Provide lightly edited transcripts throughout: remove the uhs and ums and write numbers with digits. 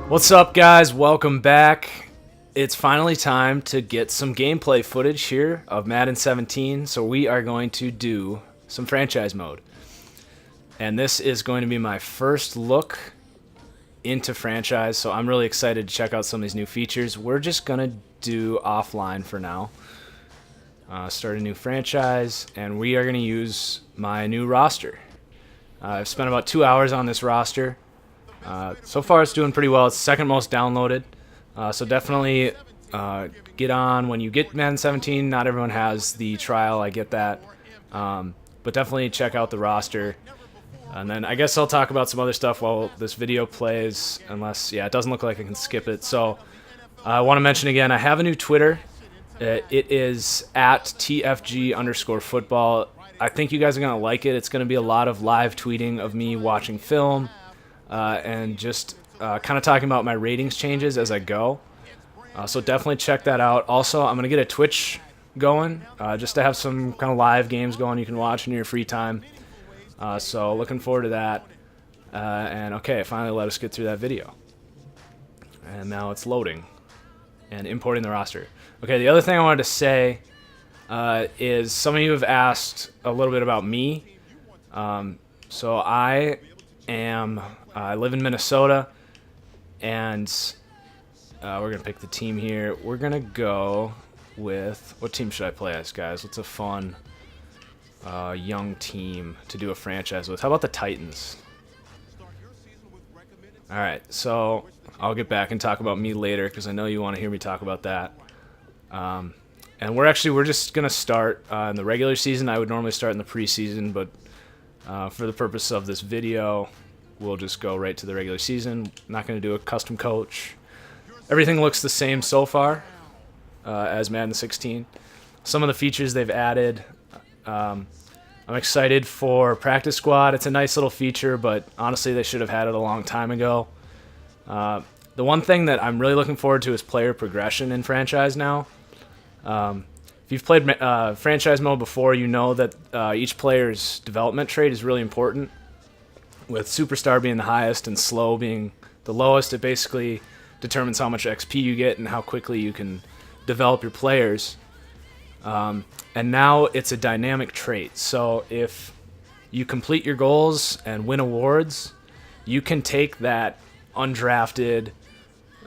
What's up, guys? Welcome back. It's finally time to get some gameplay footage here of Madden 17, so we are going to do some franchise mode. And this is going to be my first look into franchise, so I'm really excited to check out some of these new features. We're just going to do offline for now. Start a new franchise, and we are going to use my new roster. I've spent about 2 hours on this roster. So far it's doing pretty well. It's the second most downloaded, so definitely get on when you get Madden 17. Not everyone has the trial, I get that, but definitely check out the roster. And then I guess I'll talk about some other stuff while this video plays, unless, yeah, it doesn't look like I can skip it. So I want to mention again, I have a new Twitter. It is at @TFG_football. I think you guys are going to like it. It's going to be a lot of live tweeting of me watching film, and just kind of talking about my ratings changes as I go. So definitely check that out. Also, I'm going to get a Twitch going, just to have some kind of live games going you can watch in your free time. So looking forward to that. And okay, finally let us get through that video. And now it's loading and importing the roster. Okay, the other thing I wanted to say is some of you have asked a little bit about me. So I live in Minnesota, and we're going to pick the team here. We're going to go with, what team should I play as, guys? What's a fun young team to do a franchise with? How about the Titans? Alright, so I'll get back and talk about me later, because I know you want to hear me talk about that. And we're just going to start in the regular season. I would normally start in the preseason, but for the purpose of this video, we'll just go right to the regular season. Not going to do a custom coach. Everything looks the same so far as Madden 16. Some of the features they've added. I'm excited for Practice Squad. It's a nice little feature, but honestly, they should have had it a long time ago. The one thing that I'm really looking forward to is player progression in franchise now. If you've played franchise mode before, you know that each player's development trait is really important. With Superstar being the highest and Slow being the lowest, it basically determines how much XP you get and how quickly you can develop your players. And now it's a dynamic trait. So if you complete your goals and win awards, you can take that undrafted,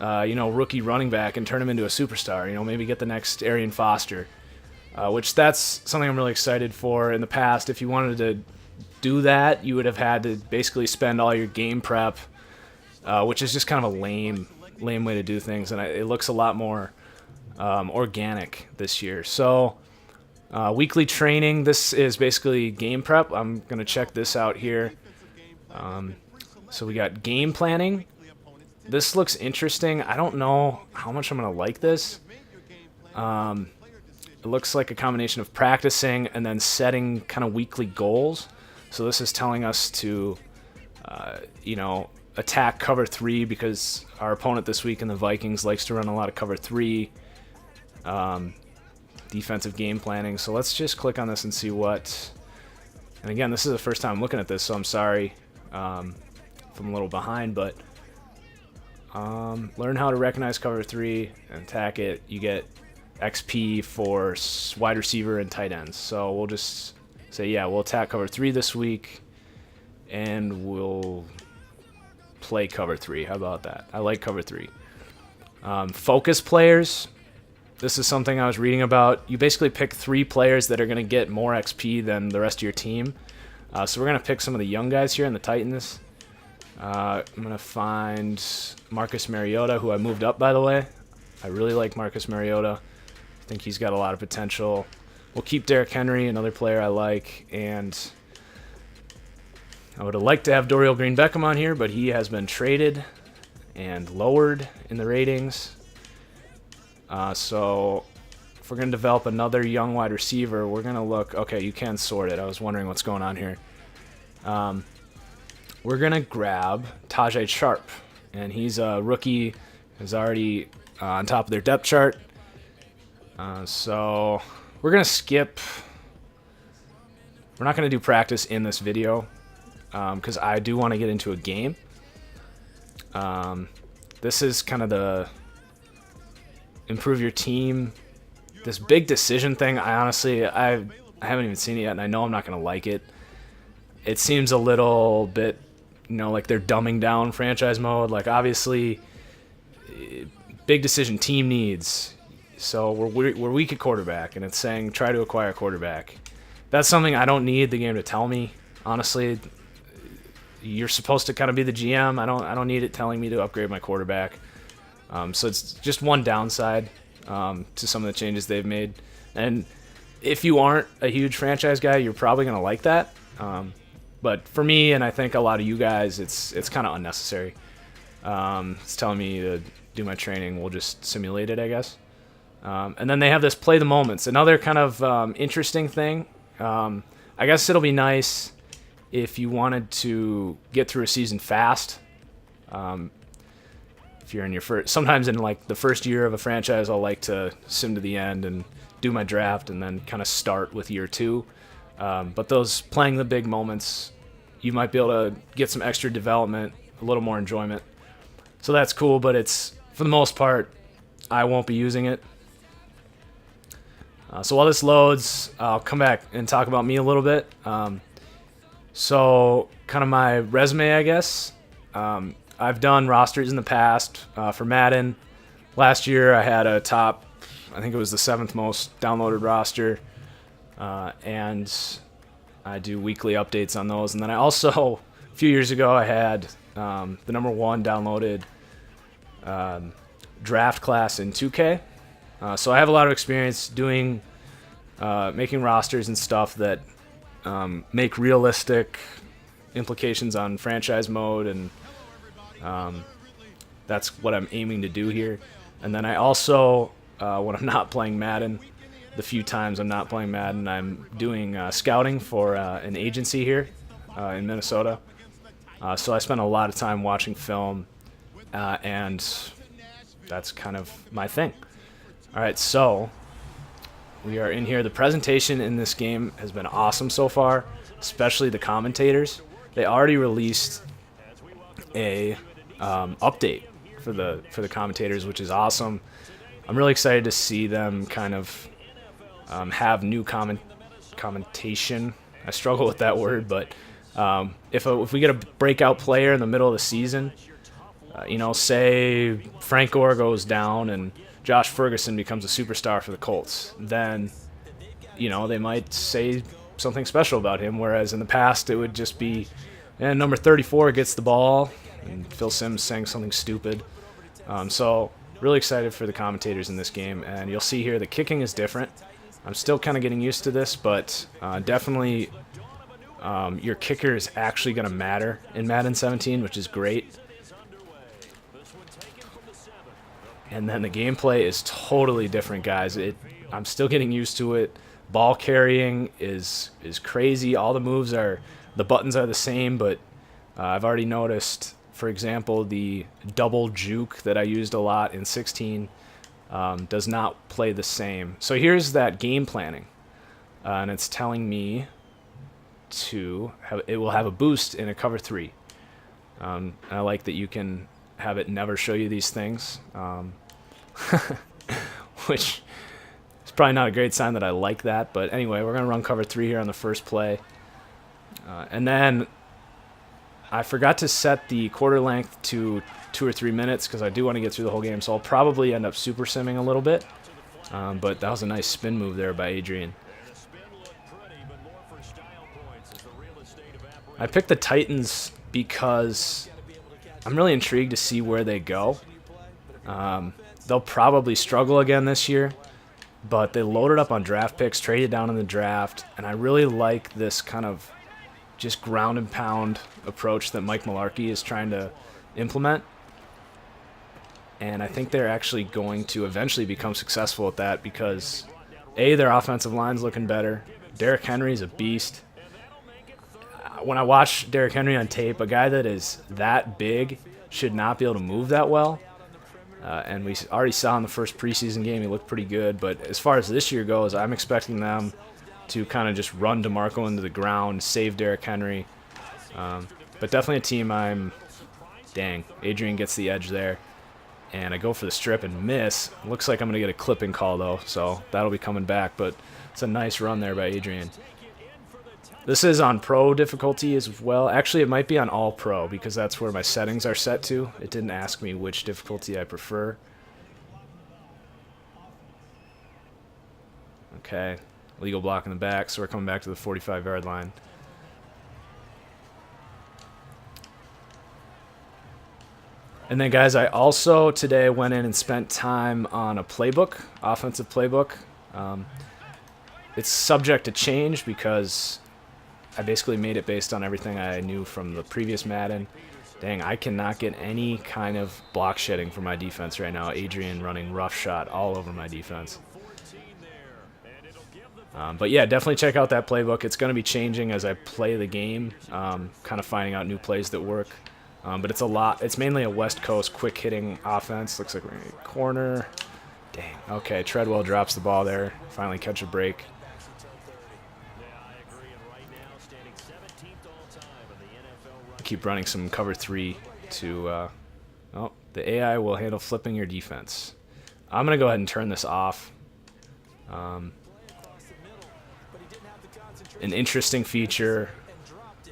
rookie running back and turn him into a superstar. Maybe get the next Arian Foster, which that's something I'm really excited for. In the past, if you wanted to do that, you would have had to basically spend all your game prep, which is just kind of a lame way to do things, and it looks a lot more organic this year. So weekly training, this is basically game prep. I'm going to check this out here. So we got game planning. This looks interesting. I don't know how much I'm going to like this. It looks like a combination of practicing and then setting kind of weekly goals. So this is telling us to, attack cover 3, because our opponent this week in the Vikings likes to run a lot of cover 3 defensive game planning. So let's just click on this and see what. And again, this is the first time I'm looking at this, so I'm sorry if I'm a little behind, but learn how to recognize cover 3 and attack it. You get XP for wide receiver and tight ends. So we'll just say, yeah, we'll attack cover 3 this week, and we'll play cover 3. How about that? I like cover 3. Focus players. This is something I was reading about. You basically pick 3 players that are going to get more XP than the rest of your team. So we're going to pick some of the young guys here in the Titans. I'm going to find Marcus Mariota, who I moved up, by the way. I really like Marcus Mariota. I think he's got a lot of potential. We'll keep Derrick Henry, another player I like, and I would have liked to have Dorial Green-Beckham on here, but he has been traded and lowered in the ratings. So if we're going to develop another young wide receiver, we're going to look. Okay, you can sort it. I was wondering what's going on here. We're going to grab Tajay Sharp, and he's a rookie, is already on top of their depth chart. So we're going to skip. We're not going to do practice in this video because I do want to get into a game. this is kind of the improve your team. This big decision thing, I haven't even seen it yet, and I know I'm not going to like it. It seems a little bit, like they're dumbing down franchise mode. Like, obviously, big decision team needs. So we're weak at quarterback, and it's saying try to acquire a quarterback. That's something I don't need the game to tell me. Honestly, you're supposed to kind of be the GM. I don't need it telling me to upgrade my quarterback. So it's just one downside to some of the changes they've made. And if you aren't a huge franchise guy, you're probably going to like that. But for me, and I think a lot of you guys, it's kind of unnecessary. It's telling me to do my training. We'll just simulate it, I guess. And then they have this play the moments. Another kind of interesting thing. I guess it'll be nice if you wanted to get through a season fast. If you're in your first, sometimes in like the first year of a franchise, I'll like to sim to the end and do my draft and then kind of start with year 2. But those playing the big moments, you might be able to get some extra development, a little more enjoyment. So that's cool, but it's, for the most part, I won't be using it. So while this loads, I'll come back and talk about me a little bit. So kind of my resume, I guess. I've done rosters in the past for Madden. Last year I had a top, I think it was the 7th most downloaded roster. And I do weekly updates on those. And then I also, a few years ago, I had the #1 downloaded draft class in 2K. So I have a lot of experience doing, making rosters and stuff that make realistic implications on franchise mode, and that's what I'm aiming to do here. And then I also, when I'm not playing Madden, the few times I'm not playing Madden, I'm doing scouting for an agency here in Minnesota. So I spend a lot of time watching film, and that's kind of my thing. All right, so we are in here. The presentation in this game has been awesome so far, especially the commentators. They already released a update for the commentators, which is awesome. I'm really excited to see them kind of have new commentation. I struggle with that word, but if we get a breakout player in the middle of the season, say Frank Gore goes down and Josh Ferguson becomes a superstar for the Colts, then, they might say something special about him, whereas in the past it would just be, number 34 gets the ball, and Phil Simms saying something stupid. So really excited for the commentators in this game, and you'll see here the kicking is different. I'm still kind of getting used to this, but definitely your kicker is actually going to matter in Madden 17, which is great. And then the gameplay is totally different, guys. I'm still getting used to it. Ball carrying is crazy. All the moves the buttons are the same, but I've already noticed, for example, the double juke that I used a lot in 16 does not play the same. So here's that game planning, and it's telling me it will have a boost in a cover 3. And I like that you can have it never show you these things, which is probably not a great sign that I like that. But anyway, we're going to run cover 3 here on the first play. And then I forgot to set the quarter length to 2 or 3 minutes because I do want to get through the whole game. So I'll probably end up super simming a little bit. But that was a nice spin move there by Adrian. I picked the Titans because I'm really intrigued to see where they go. They'll probably struggle again this year, but they loaded up on draft picks, traded down in the draft, and I really like this kind of just ground and pound approach that Mike Mularkey is trying to implement. And I think they're actually going to eventually become successful at that because, A, their offensive line's looking better. Derrick Henry's a beast. When I watch Derrick Henry on tape, a guy that is that big should not be able to move that well. And we already saw in the first preseason game he looked pretty good. But as far as this year goes, I'm expecting them to kind of just run DeMarco into the ground, save Derrick Henry. But definitely a team Adrian gets the edge there. and I go for the strip and miss. Looks like I'm going to get a clipping call, though, so that'll be coming back, but it's a nice run there by Adrian. This is on pro difficulty as well. Actually, it might be on all pro because that's where my settings are set to. It didn't ask me which difficulty I prefer. Okay, legal block in the back, so we're coming back to the 45-yard line. And then, guys, I also today went in and spent time on a playbook, offensive playbook. It's subject to change because I basically made it based on everything I knew from the previous Madden. Dang, I cannot get any kind of block shedding for my defense right now. Adrian running rough shot all over my defense. But yeah, definitely check out that playbook. It's going to be changing as I play the game, kind of finding out new plays that work. But it's a lot. It's mainly a West Coast quick hitting offense. Looks like we're in a corner. Dang. Okay, Treadwell drops the ball there. Finally catch a break. Keep running some cover 3 to... oh, the AI will handle flipping your defense. I'm going to go ahead and turn this off. An interesting feature.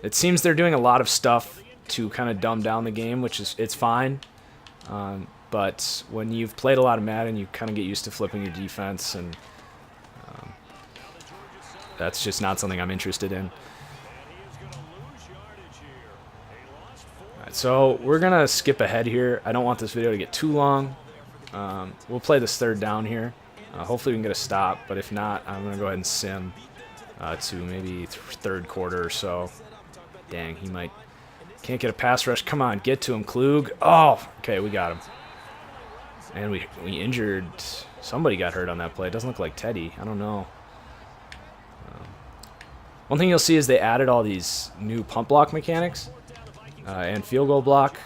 It seems they're doing a lot of stuff to kind of dumb down the game, which is it's fine. But when you've played a lot of Madden, you kind of get used to flipping your defense, and that's just not something I'm interested in. Alright, so we're going to skip ahead here. I don't want this video to get too long. We'll play this third down here. Hopefully we can get a stop, but if not, I'm going to go ahead and sim to maybe third quarter or so. Dang, he might... Can't get a pass rush. Come on, get to him, Klug. Oh, okay, we got him. And we injured... Somebody got hurt on that play. It doesn't look like Teddy. I don't know. One thing you'll see is they added all these new pump block mechanics and field goal block,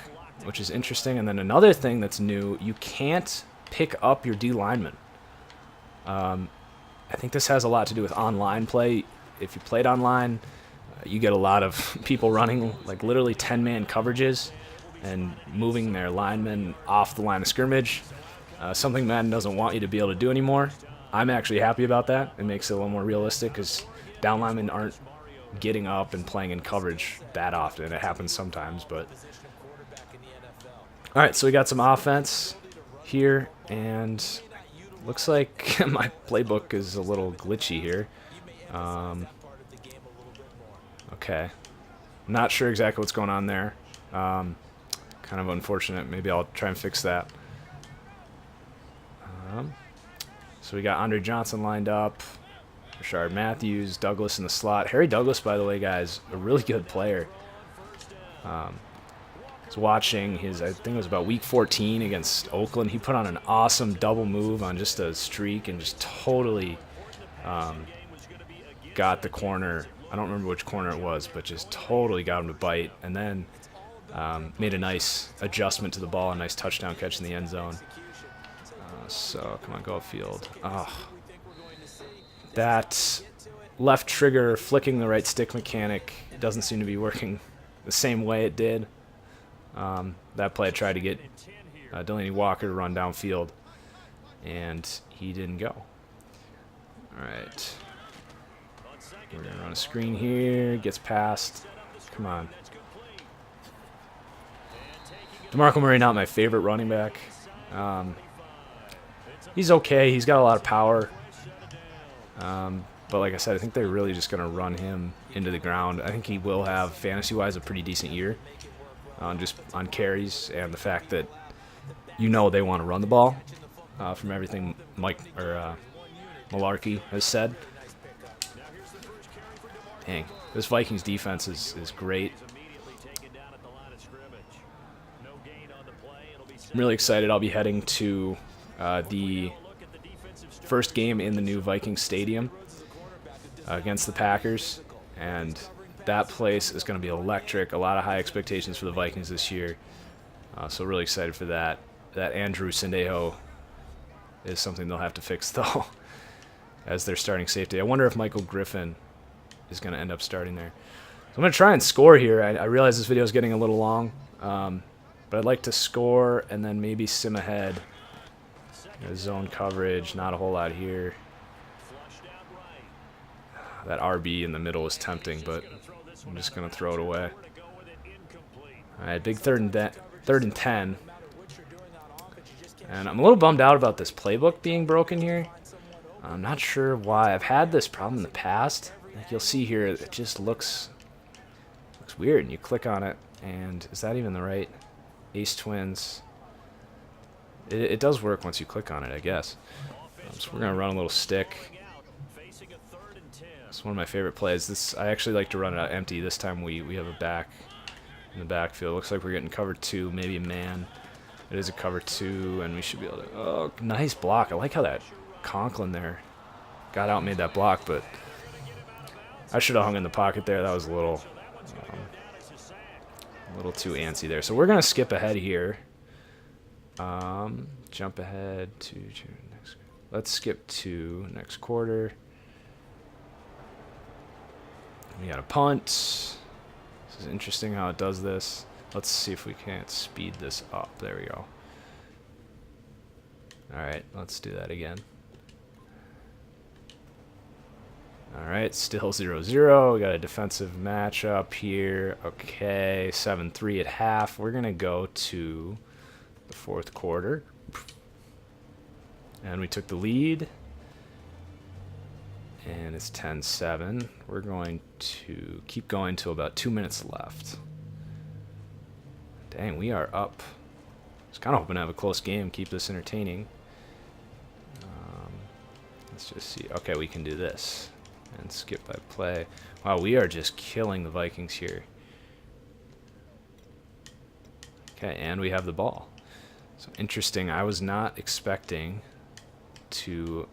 which is interesting. And then another thing that's new, you can't pick up your D lineman. I think this has a lot to do with online play. If you played online, you get a lot of people running like literally 10-man coverages and moving their linemen off the line of scrimmage. Something Madden doesn't want you to be able to do anymore. I'm actually happy about that. It makes it a little more realistic because down linemen aren't getting up and playing in coverage that often. It happens sometimes, but... All right, so we got some offense here, and looks like my playbook is a little glitchy here. Okay. Not sure exactly what's going on there. Kind of unfortunate. Maybe I'll try and fix that. So we got Andre Johnson lined up. Rashard Matthews, Douglas in the slot. Harry Douglas, by the way, guys, a really good player. I was watching his, I think it was about week 14 against Oakland. He put on an awesome double move on just a streak and just totally got the corner. I don't remember which corner it was, but just totally got him to bite. And then made a nice adjustment to the ball, a nice touchdown catch in the end zone. So, come on, go upfield. Oh. That left trigger flicking the right stick mechanic doesn't seem to be working the same way it did. That play I tried to get Delaney Walker to run downfield, and he didn't go. All right. We're going to run a screen here. Gets past. Come on. DeMarco Murray, not my favorite running back. He's okay. He's got a lot of power. But like I said, I think they're really just going to run him into the ground. I think he will have, fantasy-wise, a pretty decent year just on carries and the fact that they want to run the ball from everything Mike or Malarkey has said. Dang, this Vikings defense is great. I'm really excited. I'll be heading to the first game in the new Vikings stadium against the Packers, and that place is going to be electric. A lot of high expectations for the Vikings this year, so really excited for that. That Andrew Sendejo is something they'll have to fix, though, as their starting safety. I wonder if Michael Griffin is going to end up starting there. So I'm going to try and score here. I realize this video is getting a little long, but But I'd like to score and then maybe sim ahead. Zone coverage, not a whole lot here. That RB in the middle is tempting, but I'm just going to throw it away. All right, big third and 10. And I'm a little bummed out about this playbook being broken here. I'm not sure why. I've had this problem in the past. Like you'll see here, it just looks weird. And you click on it, and is that even the right ace twins? It does work once you click on it, I guess. So we're gonna run a little stick. It's one of my favorite plays. I actually like to run it out empty. This time we have a back in the backfield. Looks like we're getting cover 2, maybe a man. It is a cover 2, and we should be able to. Oh, nice block. I like how that Conklin there got out and made that block, but I should have hung in the pocket there. That was a little too antsy there. So we're gonna skip ahead here. Jump ahead to next. Let's skip to next quarter. We got a punt. This is interesting how it does this. Let's see if we can't speed this up. There we go. Alright, let's do that again. Alright, still 0-0. We got a defensive matchup here. Okay, 7-3 at half. We're going to go to the fourth quarter. And we took the lead. And it's 10-7. We're going to keep going till about 2 minutes left. Dang, we are up. I was kind of hoping to have a close game, keep this entertaining. Let's just see. Okay, we can do this. And skip by play. Wow, we are just killing the Vikings here. Okay, and we have the ball. So interesting. I was not expecting to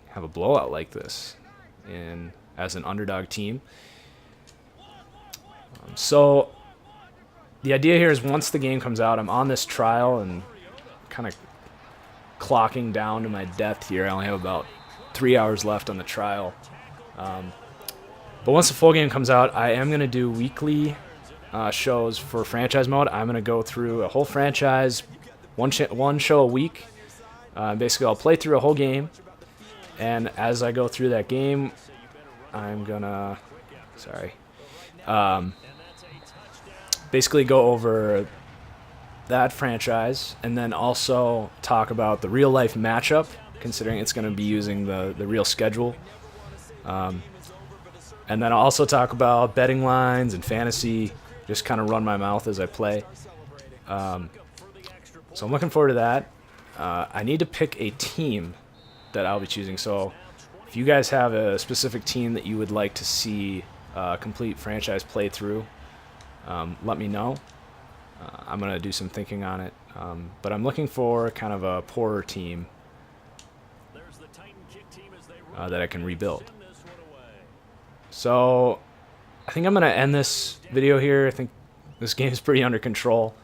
have a blowout like this as an underdog team. So the idea here is once the game comes out, I'm on this trial and kind of clocking down to my death here. I only have about 3 hours left on the trial. But once the full game comes out, I am going to do weekly shows for franchise mode. I'm going to go through a whole franchise, one show a week. Basically, I'll play through a whole game. And as I go through that game, I'm going to... basically go over that franchise and then also talk about the real life matchup, considering it's going to be using the real schedule. And then I'll also talk about betting lines and fantasy, just kind of run my mouth as I play. So I'm looking forward to that. I need to pick a team that I'll be choosing. So if you guys have a specific team that you would like to see complete franchise playthrough, let me know. I'm going to do some thinking on it. But I'm looking for kind of a poorer team that I can rebuild. So I think I'm going to end this video here. I think this game is pretty under control.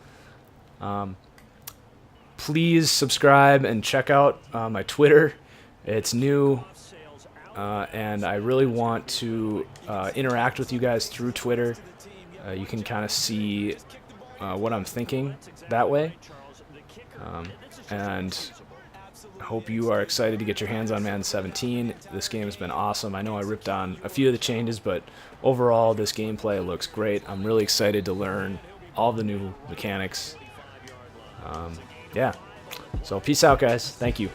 Please subscribe and check out my Twitter. It's new, and I really want to interact with you guys through Twitter. You can kind of see what I'm thinking that way. And I hope you are excited to get your hands on Madden 17. This game has been awesome. I know I ripped on a few of the changes, but overall this gameplay looks great. I'm really excited to learn all the new mechanics. Yeah. So peace out, guys. Thank you.